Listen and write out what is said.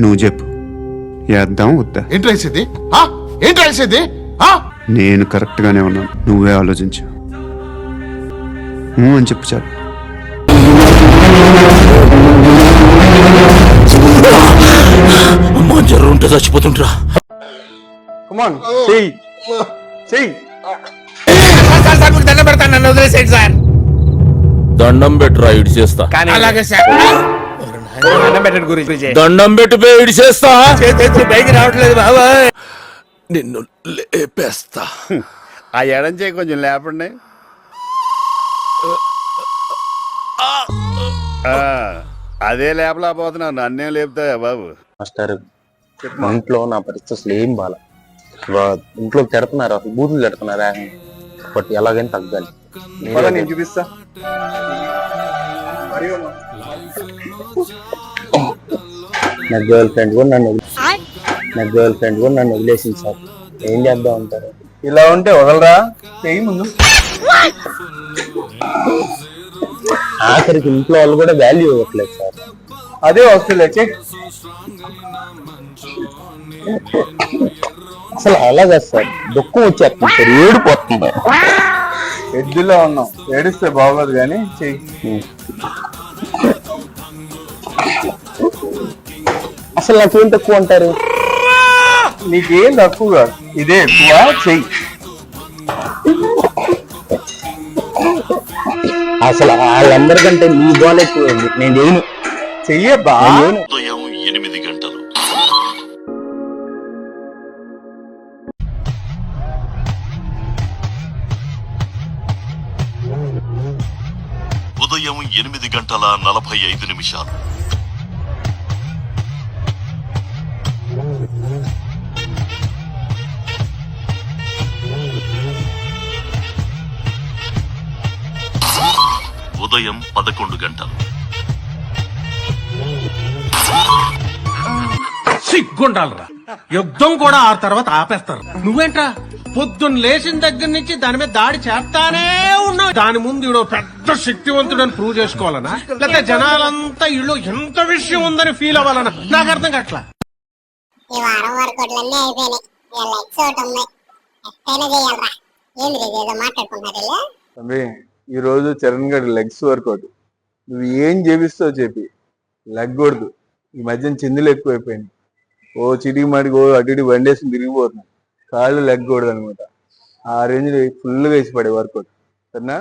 నువ్వు చెప్పు, వేద్దాం వద్దా? ఏంటి రాసేది? ఏంటి రాసేది? నేను కరెక్ట్గానే ఉన్నాను, నువ్వే ఆలోచించు. అని చెప్పు చాలు. అమ్మా జ్వరం ఉంటే చచ్చిపోతుంటరా. దండం పెడతాను, నన్ను వదిలేసేయండి సార్. దండం పెట్టురా ఇడి చేస్తా. అలాగే సార్. దండం పెట్టండి గురించి. దండం పెట్టిపోయి ఇడి చేస్తా. పైకి రావట్లేదు బాబా. నిన్ను లేపేస్తా. ఆ ఎడం చేయి కొంచెం లేపండి. అదే లేపలేకపోతున్నాను, నన్నేం లేపుతాయా బాబు? మాస్టర్ ఇంట్లో నా పరిస్థితులు ఏం బాల. ఇంట్లో తిడుతున్నారు, అసలు బూతులు తిడుతున్నారు. బట్ ఎలాగైనా తగ్గాలి. నేను చూపిస్తా. నా గర్ల్ ఫ్రెండ్ కూడా నన్ను వదిలేసింది సార్. ఏం చేద్దాం అంటారు? ఇలా ఉంటే వదలరా, చెయ్యి ముందు. ఆఖరికి ఇంట్లో వాళ్ళు కూడా వాల్యూ ఇవ్వట్లేదు సార్. అదే వస్తుంది. అసలు అలాగా సార్, దుఃఖం వచ్చేస్తుంది సార్, ఏడిపోతుంది. ఎద్దులో ఉన్నాం, ఏడిస్తే బాగోదు కానీ చెయ్యి. అసలు నాకేం తక్కువ అంటారు? నీకేం తక్కువ కాదు, ఇదే ఎక్కువ. చెయ్యి. అసలు వాళ్ళందరికంటే నీ బాల్ ఎక్కువ. నేను చేయను. చెయ్యబ్బా. ఉదయం 8 గంటలు. ఉదయం 8:45. ఉదయం 11 గంటలు. సిగ్గుండాలరా, యుద్ధం కూడా ఆ తర్వాత ఆపేస్తారు. నువ్వేంట్రా పొద్దున్న లేచిన దగ్గర నుంచి దాని మీద దాడి చేస్తానే ఉన్నావు. దాని ముందు ఈడో పెద్ద శక్తివంతుడని ప్రూవ్ చేసుకోవాలనా, లేకపోతే జనాలంతా ఈలో ఎంత విషయం ఉందని ఫీల్ అవ్వాలనా? నాకు అర్థం కావట్లా. ఈ వారం వర్కౌట్లన్నీ అయిపోయినాయి. లైక్స్ ఒకటి ఉన్నాయి, ఎట్టైనా చేయాలరా. ఏంది ఏదో మాట్లాడుకుంటారు. తమ్మి, ఈ రోజు చరణ్ గడి లెగ్స్ వర్కౌట్. నువ్వు ఏం చేపిస్తావు చెప్పి లెగ్ కొడదు. ఈ మధ్యన చిందులు ఎక్కువైపోయింది. ఓ చిటికి మాటికి ఓ అటు ఇటు బండేసి తిరిగిపోతున్నాయి. కాళ్ళు లెగ్ కొడదు అనమాట. ఆ రేంజ్ ఫుల్గా వేసి పడే వర్కౌట్. సరేనా?